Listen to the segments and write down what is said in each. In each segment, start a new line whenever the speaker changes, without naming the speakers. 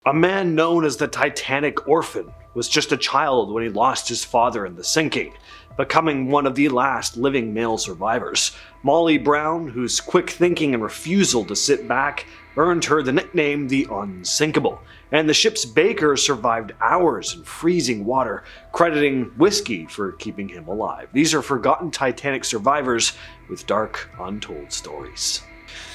A man known as the Titanic Orphan was just a child when he lost his father in the sinking, becoming one of the last living male survivors. Molly Brown, whose quick thinking and refusal to sit back earned her the nickname the Unsinkable, and the ship's baker survived hours in freezing water, crediting whiskey for keeping him alive. These are forgotten Titanic survivors with dark, untold stories.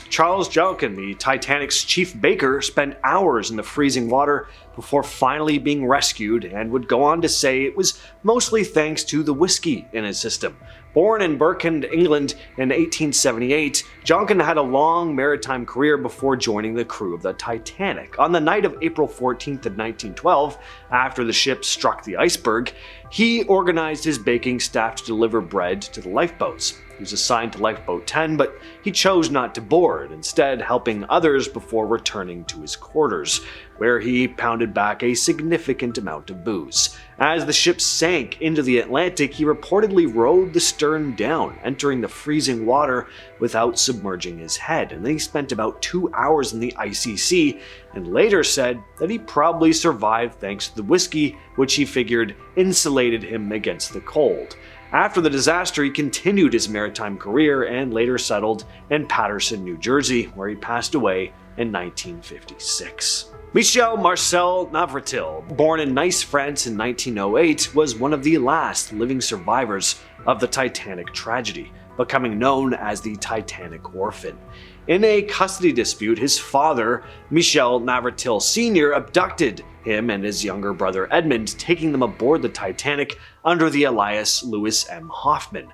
Charles Juncan, the Titanic's chief baker, spent hours in the freezing water before finally being rescued, and would go on to say it was mostly thanks to the whiskey in his system. Born in Birkenhead, England in 1878, Juncan had a long maritime career before joining the crew of the Titanic. On the night of April 14th of 1912, after the ship struck the iceberg, he organized his baking staff to deliver bread to the lifeboats. He was assigned to Lifeboat 10, but he chose not to board, instead helping others before returning to his quarters, where he pounded back a significant amount of booze. As the ship sank into the Atlantic, he reportedly rowed the stern down, entering the freezing water without submerging his head, and then he spent about 2 hours in the icy sea, and later said that he probably survived thanks to the whiskey, which he figured insulated him against the cold. After the disaster, he continued his maritime career and later settled in Paterson, New Jersey, where he passed away in 1956. Marcel Navertil, born in Nice, France in 1908, was one of the last living survivors of the Titanic tragedy, becoming known as the Titanic Orphan. In a custody dispute, his father, Marcel Navertil Sr., abducted him and his younger brother Edmund, taking them aboard the Titanic under the alias Louis M. Hoffman.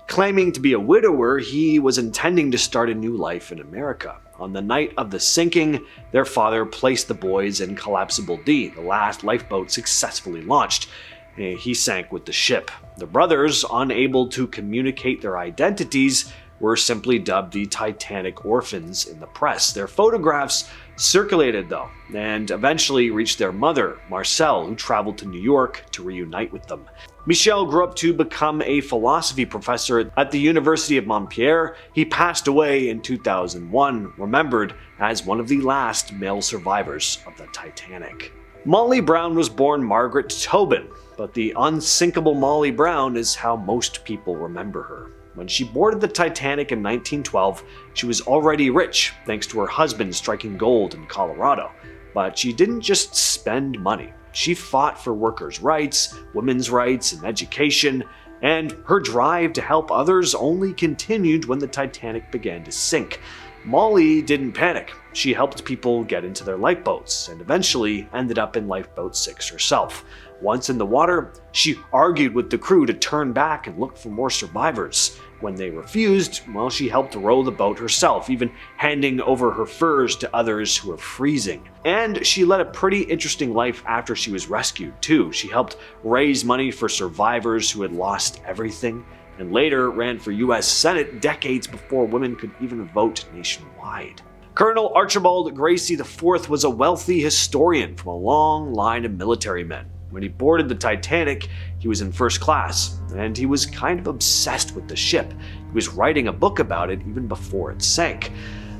Claiming to be a widower, he was intending to start a new life in America. On the night of the sinking, their father placed the boys in Collapsible D, the last lifeboat successfully launched. He sank with the ship. The brothers, unable to communicate their identities, were simply dubbed the Titanic Orphans in the press. Their photographs circulated though, and eventually reached their mother, Marcel, who traveled to New York to reunite with them. Michel grew up to become a philosophy professor at the University of Montpellier. He passed away in 2001, remembered as one of the last male survivors of the Titanic. Molly Brown was born Margaret Tobin, but the unsinkable Molly Brown is how most people remember her. When she boarded the Titanic in 1912, she was already rich thanks to her husband striking gold in Colorado. But she didn't just spend money. She fought for workers' rights, women's rights, and education, and her drive to help others only continued when the Titanic began to sink. Molly didn't panic. She helped people get into their lifeboats, and eventually ended up in Lifeboat 6 herself. Once in the water, she argued with the crew to turn back and look for more survivors. When they refused, well, she helped row the boat herself, even handing over her furs to others who were freezing. And she led a pretty interesting life after she was rescued, too. She helped raise money for survivors who had lost everything, and later ran for US Senate decades before women could even vote nationwide. Colonel Archerald Gracie IV was a wealthy historian from a long line of military men. When he boarded the Titanic, he was in first class, and he was kind of obsessed with the ship. He was writing a book about it even before it sank.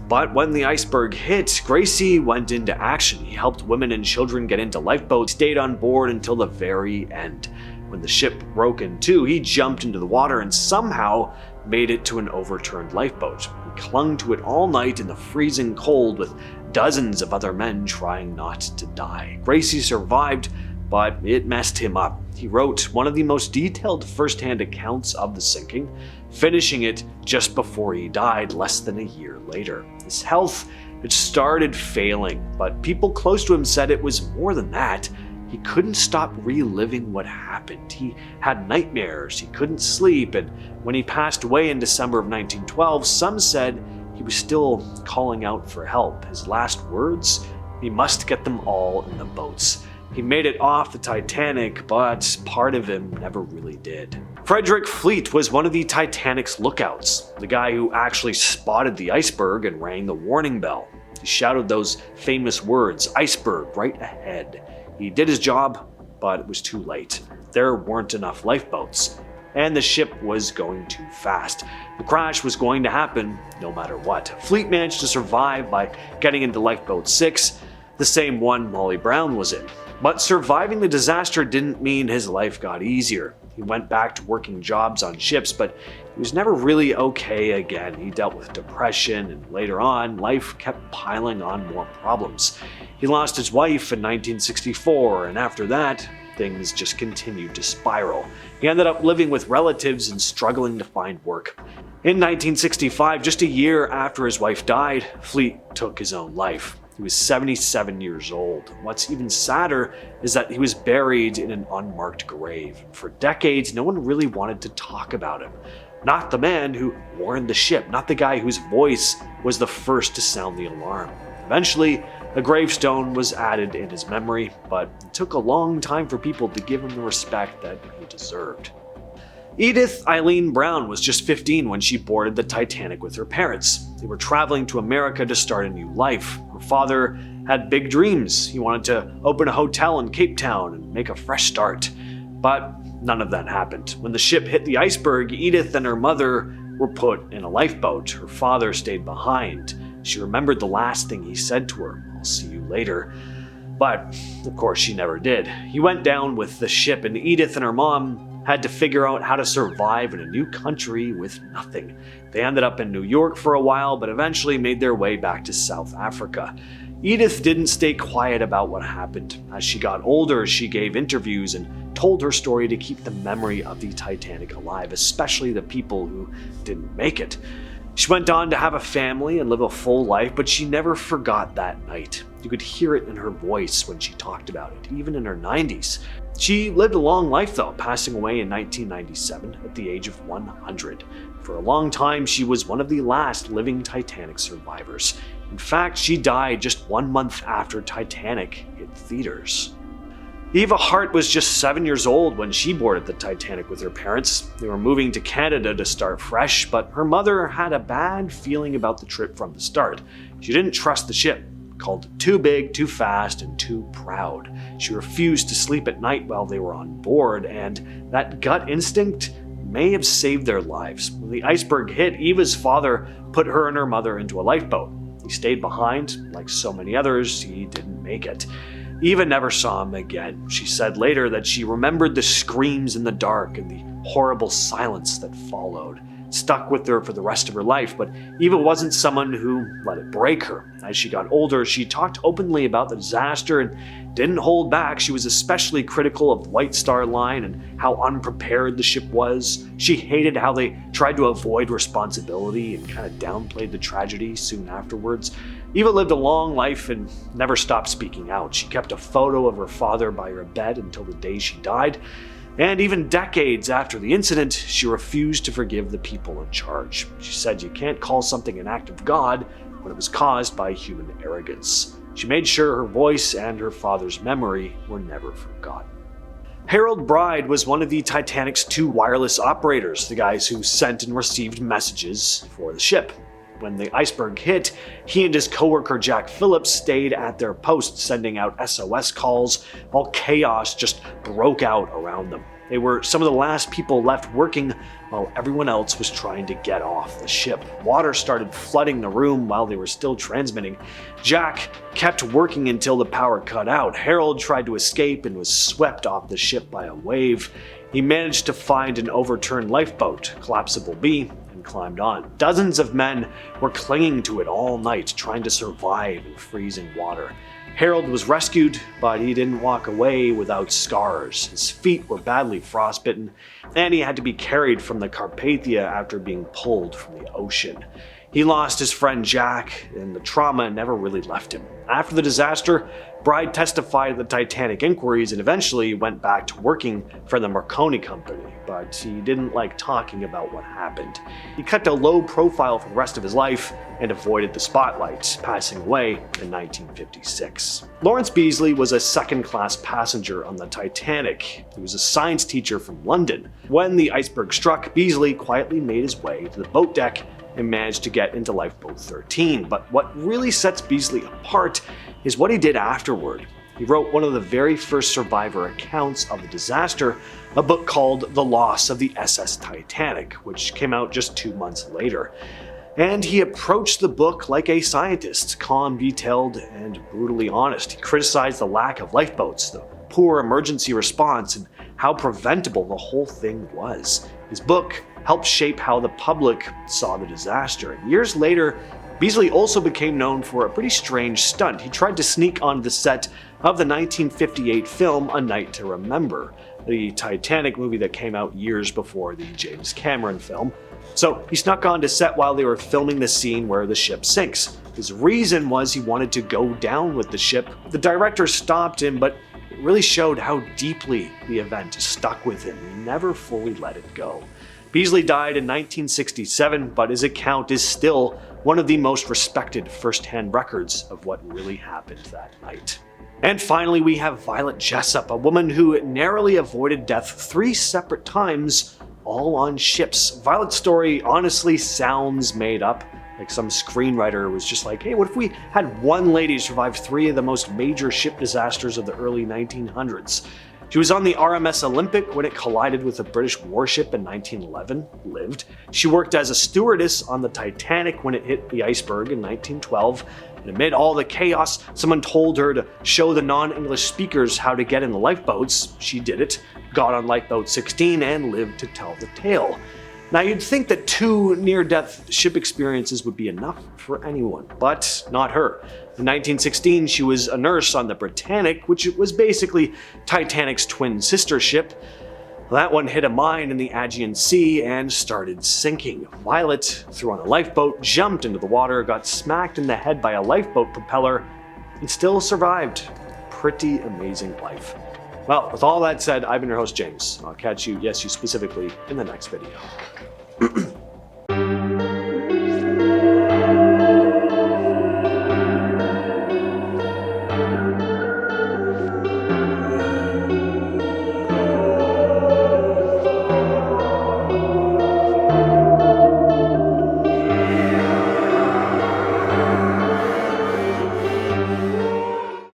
But when the iceberg hit, Gracie went into action. He helped women and children get into lifeboats, stayed on board until the very end. When the ship broke in two, he jumped into the water and somehow made it to an overturned lifeboat. He clung to it all night in the freezing cold with dozens of other men trying not to die. Gracie survived, but it messed him up. He wrote one of the most detailed first-hand accounts of the sinking, finishing it just before he died less than a year later. His health had started failing, but people close to him said it was more than that. He couldn't stop reliving what happened. He had nightmares, he couldn't sleep, and when he passed away in December of 1912, some said he was still calling out for help. His last words? He must get them all in the boats. He made it off the Titanic, but part of him never really did. Frederick Fleet was one of the Titanic's lookouts, the guy who actually spotted the iceberg and rang the warning bell. He shouted those famous words, "Iceberg right ahead." He did his job, but it was too late. There weren't enough lifeboats, and the ship was going too fast. The crash was going to happen no matter what. Fleet managed to survive by getting into Lifeboat 6, the same one Molly Brown was in. But surviving the disaster didn't mean his life got easier. He went back to working jobs on ships, but he was never really okay again. He dealt with depression, and later on, life kept piling on more problems. He lost his wife in 1964, and after that, things just continued to spiral. He ended up living with relatives and struggling to find work. In 1965, just a year after his wife died, Fleet took his own life. He was 77 years old. What's even sadder is that he was buried in an unmarked grave. For decades, no one really wanted to talk about him. Not the man who warned the ship, not the guy whose voice was the first to sound the alarm. Eventually, a gravestone was added in his memory, but it took a long time for people to give him the respect that he deserved. Edith Eileen Brown was just 15 when she boarded the Titanic with her parents. They were traveling to America to start a new life. Her father had big dreams. He wanted to open a hotel in Cape Town and make a fresh start. But none of that happened. When the ship hit the iceberg, Edith and her mother were put in a lifeboat. Her father stayed behind. She remembered the last thing he said to her, "I'll see you later." But, of course, she never did. He went down with the ship, and Edith and her mom had to figure out how to survive in a new country with nothing. They ended up in New York for a while, but eventually made their way back to South Africa. Edith didn't stay quiet about what happened. As she got older, she gave interviews and told her story to keep the memory of the Titanic alive, especially the people who didn't make it. She went on to have a family and live a full life, but she never forgot that night. You could hear it in her voice when she talked about it, even in her 90s. She lived a long life though, passing away in 1997 at the age of 100. For a long time, she was one of the last living Titanic survivors. In fact, she died just 1 month after Titanic hit theaters. Eva Hart was just 7 years old when she boarded the Titanic with her parents. They were moving to Canada to start fresh, but her mother had a bad feeling about the trip from the start. She didn't trust the ship, called it too big, too fast, and too proud. She refused to sleep at night while they were on board, and that gut instinct may have saved their lives. When the iceberg hit, Eva's father put her and her mother into a lifeboat. He stayed behind. Like so many others, he didn't make it. Eva never saw him again. She said later that she remembered the screams in the dark and the horrible silence that followed. It stuck with her for the rest of her life, but Eva wasn't someone who let it break her. As she got older, she talked openly about the disaster and didn't hold back. She was especially critical of the White Star Line and how unprepared the ship was. She hated how they tried to avoid responsibility and kind of downplayed the tragedy soon afterwards. Eva lived a long life and never stopped speaking out. She kept a photo of her father by her bed until the day she died. And even decades after the incident, she refused to forgive the people in charge. She said you can't call something an act of God when it was caused by human arrogance. She made sure her voice and her father's memory were never forgotten. Harold Bride was one of the Titanic's 2 wireless operators, the guys who sent and received messages for the ship. When the iceberg hit, he and his coworker Jack Phillips stayed at their post, sending out SOS calls while chaos just broke out around them. They were some of the last people left working while everyone else was trying to get off the ship. Water started flooding the room while they were still transmitting. Jack kept working until the power cut out. Harold tried to escape and was swept off the ship by a wave. He managed to find an overturned lifeboat, Collapsible B, and climbed on. Dozens of men were clinging to it all night, trying to survive in freezing water. Harold was rescued, but he didn't walk away without scars. His feet were badly frostbitten, and he had to be carried from the Carpathia after being pulled from the ocean. He lost his friend Jack, and the trauma never really left him. After the disaster, Bride testified at the Titanic inquiries and eventually went back to working for the Marconi Company, but he didn't like talking about what happened. He kept a low profile for the rest of his life and avoided the spotlight, passing away in 1956. Lawrence Beasley was a second-class passenger on the Titanic. He was a science teacher from London. When the iceberg struck, Beasley quietly made his way to the boat deck and managed to get into Lifeboat 13. But what really sets Beasley apart is what he did afterward. He wrote one of the very first survivor accounts of the disaster, a book called The Loss of the SS Titanic, which came out just 2 months later. And he approached the book like a scientist, calm, detailed, and brutally honest. He criticized the lack of lifeboats, the poor emergency response, and how preventable the whole thing was. His book helped shape how the public saw the disaster. And years later, Beasley also became known for a pretty strange stunt. He tried to sneak onto the set of the 1958 film A Night to Remember, the Titanic movie that came out years before the James Cameron film. So he snuck onto set while they were filming the scene where the ship sinks. His reason was he wanted to go down with the ship. The director stopped him, but it really showed how deeply the event stuck with him. He never fully let it go. Beasley died in 1967, but his account is still one of the most respected first-hand records of what really happened that night. And finally, we have Violet Jessup, a woman who narrowly avoided death 3 separate times, all on ships. Violet's story honestly sounds made up. Like some screenwriter was just like, hey, what if we had one lady survive 3 of the most major ship disasters of the early 1900s? She was on the RMS Olympic when it collided with a British warship in 1911, lived. She worked as a stewardess on the Titanic when it hit the iceberg in 1912. And amid all the chaos, someone told her to show the non-English speakers how to get in the lifeboats. She did it, got on lifeboat 16, and lived to tell the tale. Now you'd think that 2 near-death ship experiences would be enough for anyone, but not her. In 1916, she was a nurse on the Britannic, which was basically Titanic's twin sister ship. That one hit a mine in the Aegean Sea and started sinking. Violet threw on a lifeboat, jumped into the water, got smacked in the head by a lifeboat propeller, and still survived. Pretty amazing life. Well, with all that said, I've been your host, James. I'll catch you, yes, you specifically, in the next video.